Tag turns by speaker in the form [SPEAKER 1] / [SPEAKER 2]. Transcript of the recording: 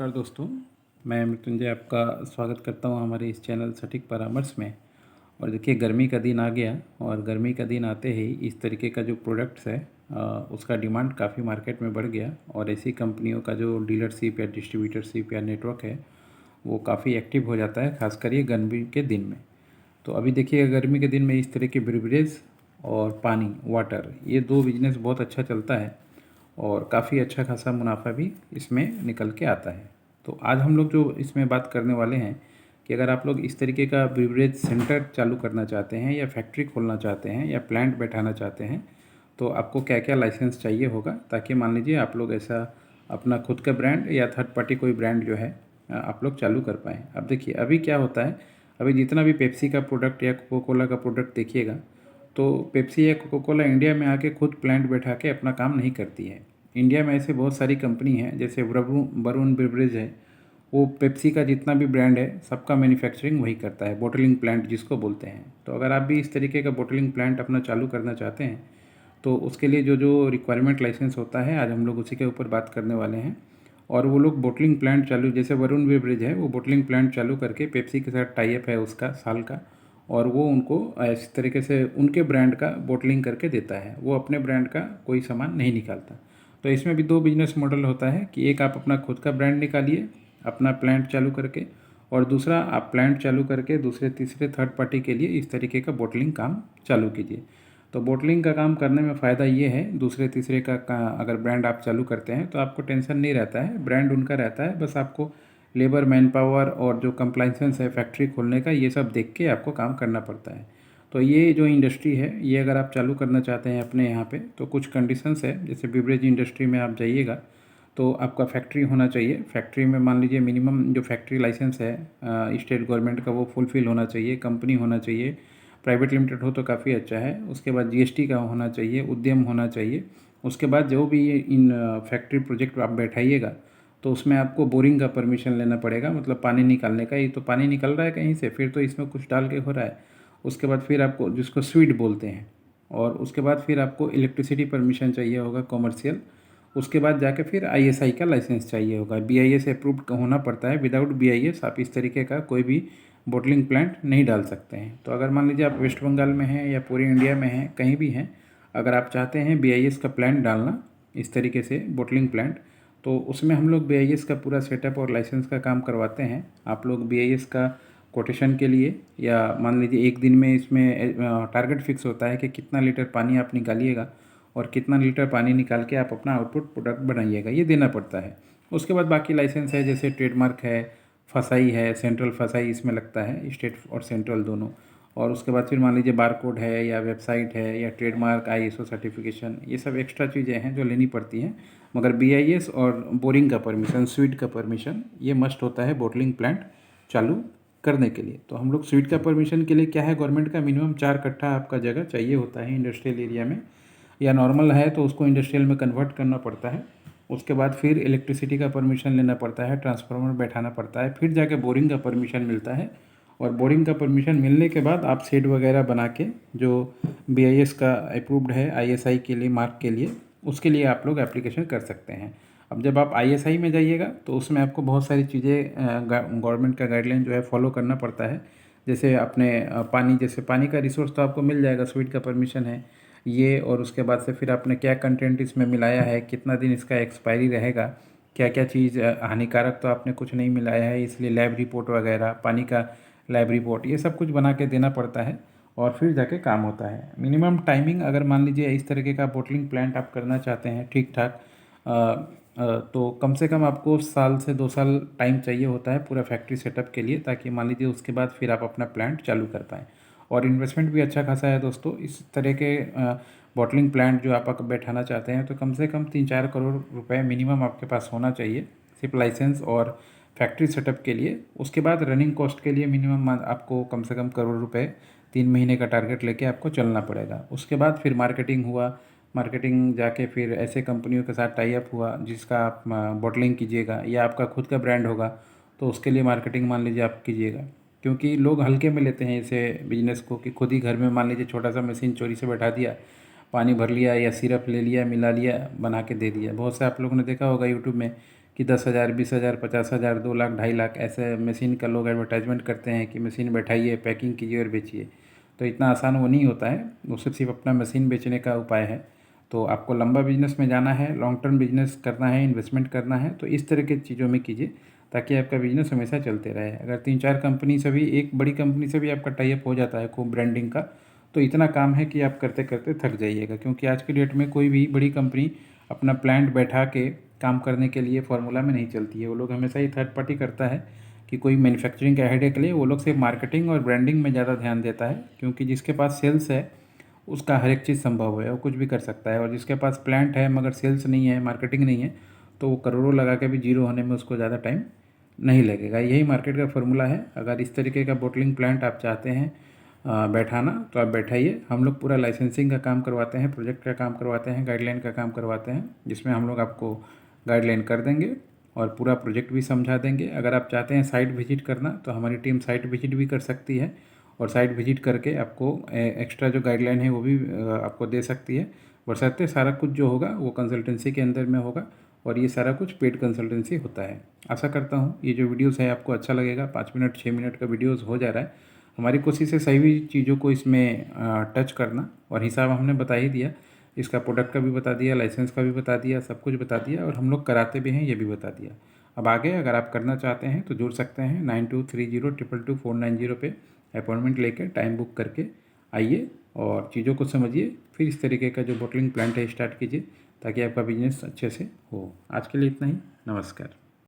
[SPEAKER 1] नमस्कार दोस्तों, मैं मृत्युंजय आपका स्वागत करता हूं हमारे इस चैनल सटीक परामर्श में। और देखिए, गर्मी का दिन आ गया और गर्मी का दिन आते ही इस तरीके का जो प्रोडक्ट्स है उसका डिमांड काफ़ी मार्केट में बढ़ गया और ऐसी कंपनियों का जो डीलरशिप या डिस्ट्रीब्यूटरशिप या नेटवर्क है वो काफ़ी एक्टिव हो जाता है, खासकर ये गर्मी के दिन में। तो अभी देखिए, गर्मी के दिन में इस तरह के ब्रिवरेज और पानी वाटर, ये दो बिजनेस बहुत अच्छा चलता है और काफ़ी अच्छा खासा मुनाफा भी इसमें निकल के आता है। तो आज हम लोग जो इसमें बात करने वाले हैं कि अगर आप लोग इस तरीके का ब्रिवरेज सेंटर चालू करना चाहते हैं या फैक्ट्री खोलना चाहते हैं या प्लांट बैठाना चाहते हैं तो आपको क्या क्या लाइसेंस चाहिए होगा, ताकि मान लीजिए आप लोग ऐसा अपना खुद का ब्रांड या थर्ड पार्टी कोई ब्रांड जो है आप लोग चालू कर पाएँ। अब देखिए, अभी क्या होता है, अभी जितना भी पेप्सी का प्रोडक्ट या कोको कोला का प्रोडक्ट देखिएगा, तो पेप्सी या कोको कोला इंडिया में आके खुद प्लांट बैठा के अपना काम नहीं करती है। इंडिया में ऐसे बहुत सारी कंपनी हैं, जैसे वरुण बेवरेज है, वो पेप्सी का जितना भी ब्रांड है सबका मैन्युफैक्चरिंग वही करता है, बोटलिंग प्लांट जिसको बोलते हैं। तो अगर आप भी इस तरीके का बोटलिंग प्लांट अपना चालू करना चाहते हैं तो उसके लिए जो जो रिक्वायरमेंट लाइसेंस होता है, आज हम लोग उसी के ऊपर बात करने वाले हैं। और वो लोग बोटलिंग प्लांट चालू, जैसे वरुण बेवरेज है, वो बोटलिंग प्लांट चालू करके पेप्सी के साथ टाई अप है उसका साल का, और वो उनको इस तरीके से उनके ब्रांड का बोटलिंग करके देता है, वो अपने ब्रांड का कोई सामान नहीं निकालता। तो इसमें भी दो बिजनेस मॉडल होता है कि एक आप अपना खुद का ब्रांड निकालिए अपना प्लांट चालू करके, और दूसरा आप प्लांट चालू करके दूसरे तीसरे थर्ड पार्टी के लिए इस तरीके का बोटलिंग काम चालू कीजिए। तो बोटलिंग का काम करने में फ़ायदा ये है, दूसरे तीसरे का अगर ब्रांड आप चालू करते हैं तो आपको टेंशन नहीं रहता है, ब्रांड उनका रहता है, बस आपको लेबर मैन पावर और जो कंप्लाइंसेंस है फैक्ट्री खोलने का, ये सब देख के आपको काम करना पड़ता है। तो ये जो इंडस्ट्री है, ये अगर आप चालू करना चाहते हैं अपने यहाँ पे तो कुछ कंडीशंस है। जैसे बिवरेज इंडस्ट्री में आप जाइएगा तो आपका फैक्ट्री होना चाहिए। फैक्ट्री में मान लीजिए मिनिमम जो फैक्ट्री लाइसेंस है स्टेट गवर्नमेंट का, वो फुलफिल होना चाहिए। कंपनी होना चाहिए, प्राइवेट लिमिटेड हो तो काफ़ी अच्छा है। उसके बाद जीएसटी का होना चाहिए, उद्यम होना चाहिए। उसके बाद जो भी इन फैक्ट्री प्रोजेक्ट आप बैठाइएगा तो उसमें आपको बोरिंग का परमिशन लेना पड़ेगा, मतलब पानी निकालने का। ये तो पानी निकल रहा है कहीं से, फिर तो इसमें कुछ डाल के हो रहा है। उसके बाद फिर आपको, जिसको स्वीट बोलते हैं, और उसके बाद फिर आपको इलेक्ट्रिसिटी परमिशन चाहिए होगा कॉमर्शियल। उसके बाद जाके फिर आईएसआई का लाइसेंस चाहिए होगा, बीआईएस अप्रूव्ड होना पड़ता है। विदाउट बीआईएस आप इस तरीके का कोई भी बोटलिंग प्लांट नहीं डाल सकते हैं। तो अगर मान लीजिए आप वेस्ट बंगाल में हैं या पूरे इंडिया में हैं, कहीं भी हैं, अगर आप चाहते हैं बीआईएस का प्लांट डालना इस तरीके से बोटलिंग प्लांट, तो उसमें हम लोग बीआईएस का पूरा सेटअप और लाइसेंस का काम करवाते हैं। आप लोग बीआईएस का कोटेशन के लिए, या मान लीजिए एक दिन में इसमें टारगेट फिक्स होता है कि कितना लीटर पानी आप निकालिएगा और कितना लीटर पानी निकाल के आप अपना आउटपुट प्रोडक्ट बनाइएगा, ये देना पड़ता है। उसके बाद बाकी लाइसेंस है, जैसे ट्रेडमार्क है, फसाई है, सेंट्रल फसाई इसमें लगता है, स्टेट और सेंट्रल दोनों। और उसके बाद फिर मान लीजिए बारकोड है या वेबसाइट है या ट्रेडमार्क, आईएसओ सर्टिफिकेशन, ये सब एक्स्ट्रा चीज़ें हैं जो लेनी पड़ती हैं। मगर बीआईएस और बोरिंग का परमिशन, स्वीट का परमिशन, ये मस्ट होता है बोटलिंग प्लांट चालू करने के लिए। तो हम लोग स्वीट का परमिशन के लिए क्या है, गवर्नमेंट का मिनिमम 4 कट्ठा आपका जगह चाहिए होता है इंडस्ट्रियल एरिया में, या नॉर्मल है तो उसको इंडस्ट्रियल में कन्वर्ट करना पड़ता है। उसके बाद फिर इलेक्ट्रिसिटी का परमिशन लेना पड़ता है, ट्रांसफार्मर बैठाना पड़ता है, फिर जाके बोरिंग का परमिशन मिलता है। और बोरिंग का परमिशन मिलने के बाद आप शेड वगैरह बना के, जो बीआईएस का अप्रूव्ड है आईएसआई के लिए, मार्क के लिए, उसके लिए आप लोग एप्लीकेशन कर सकते हैं। अब जब आप आईएसआई में जाइएगा तो उसमें आपको बहुत सारी चीज़ें गवर्नमेंट का गाइडलाइन जो है फॉलो करना पड़ता है। जैसे अपने पानी, जैसे पानी का रिसोर्स तो आपको मिल जाएगा, स्वीट का परमिशन है ये। और उसके बाद से फिर आपने क्या कंटेंट इसमें मिलाया है, कितना दिन इसका एक्सपायरी रहेगा, क्या क्या चीज़ हानिकारक तो आपने कुछ नहीं मिलाया है, इसलिए लैब रिपोर्ट वगैरह, पानी का लैब रिपोर्ट, ये सब कुछ बना के देना पड़ता है और फिर जाके काम होता है। मिनिमम टाइमिंग, अगर मान लीजिए इस तरीके का बोटलिंग प्लांट आप करना चाहते हैं ठीक ठाक, तो कम से कम आपको साल से 2 साल टाइम चाहिए होता है पूरा फैक्ट्री सेटअप के लिए, ताकि मान लीजिए उसके बाद फिर आप अपना प्लांट चालू कर पाएँ। और इन्वेस्टमेंट भी अच्छा खासा है दोस्तों। इस तरह के बॉटलिंग प्लांट जो आप बैठाना चाहते हैं तो कम से कम 3-4 करोड़ रुपए मिनिमम आपके पास होना चाहिए, सिर्फ लाइसेंस और फैक्ट्री सेटअप के लिए। उसके बाद रनिंग कॉस्ट के लिए मिनिमम आपको कम से कम करोड़ रुपए 3 महीने का टारगेट लेके आपको चलना पड़ेगा। उसके बाद फिर मार्केटिंग हुआ, मार्केटिंग जाके फिर ऐसे कंपनियों के साथ टाई अप हुआ जिसका आप बॉटलिंग कीजिएगा, या आपका खुद का ब्रांड होगा तो उसके लिए मार्केटिंग मान लीजिए आप कीजिएगा। क्योंकि लोग हल्के में लेते हैं ऐसे बिजनेस को, कि खुद ही घर में मान लीजिए छोटा सा मशीन चोरी से बैठा दिया, पानी भर लिया या सिरप ले लिया, मिला लिया, बना के दे दिया। बहुत से आप लोगों ने देखा होगा यूट्यूब में कि 10,000, 20,000, 50,000, 2 लाख, 2.5 लाख ऐसे मशीन का लोग एडवर्टाइजमेंट करते हैं कि मशीन बैठाइए, पैकिंग कीजिए और बेचिए। तो इतना आसान वो नहीं होता है, वो सिर्फ अपना मशीन बेचने का उपाय है। तो आपको लंबा बिजनेस में जाना है, लॉन्ग टर्म बिजनेस करना है, इन्वेस्टमेंट करना है, तो इस तरह की चीज़ों में कीजिए ताकि आपका बिजनेस हमेशा चलते रहे। अगर 3-4 कंपनी से भी, एक बड़ी कंपनी से भी आपका टाई अप हो जाता है खूब ब्रांडिंग का, तो इतना काम है कि आप करते करते थक जाइएगा। क्योंकि आज की डेट में कोई भी बड़ी कंपनी अपना प्लांट बैठा के काम करने के लिए फार्मूला में नहीं चलती है। वो लोग हमेशा ही थर्ड पार्टी करता है कि कोई मैन्युफैक्चरिंग का हेडेक ले, वो लोग सिर्फ मार्केटिंग और ब्रांडिंग में ज़्यादा ध्यान देता है। क्योंकि जिसके पास सेल्स है उसका हर एक चीज़ संभव है, वो कुछ भी कर सकता है। और जिसके पास प्लांट है मगर सेल्स नहीं है, मार्केटिंग नहीं है, तो वो करोड़ों लगा के भी जीरो होने में उसको ज़्यादा टाइम नहीं लगेगा। यही मार्केट का फार्मूला है। अगर इस तरीके का बोटलिंग प्लांट आप चाहते हैं बैठाना, तो आप बैठाइए। हम लोग पूरा लाइसेंसिंग का काम करवाते हैं, प्रोजेक्ट का काम करवाते हैं, गाइडलाइन का काम करवाते हैं, जिसमें हम लोग आपको गाइडलाइन कर देंगे और पूरा प्रोजेक्ट भी समझा देंगे। अगर आप चाहते हैं साइट विजिट करना, तो हमारी टीम साइट विजिट भी कर सकती है और साइट विजिट करके आपको एक्स्ट्रा जो गाइडलाइन है वो भी आपको दे सकती है। बशर्ते सारा कुछ जो होगा वो कंसल्टेंसी के अंदर में होगा और ये सारा कुछ पेड कंसल्टेंसी होता है। आशा करता हूँ ये जो वीडियोस है आपको अच्छा लगेगा। 5 मिनट 6 मिनट का वीडियोस हो जा रहा है। हमारी कोशिश है सही भी चीज़ों को इसमें टच करना, और हिसाब हमने बता ही दिया। इसका प्रोडक्ट का भी बता दिया, लाइसेंस का भी बता दिया, सब कुछ बता दिया, और हम लोग कराते भी हैं ये भी बता दिया। अब आगे अगर आप करना चाहते हैं तो जुड़ सकते हैं 9230222490 पे अपॉइंटमेंट लेकर टाइम बुक करके आइए और चीज़ों को समझिए। फिर इस तरीके का जो बोटलिंग प्लांट है स्टार्ट कीजिए ताकि आपका बिजनेस अच्छे से हो। आज के लिए इतना ही। नमस्कार।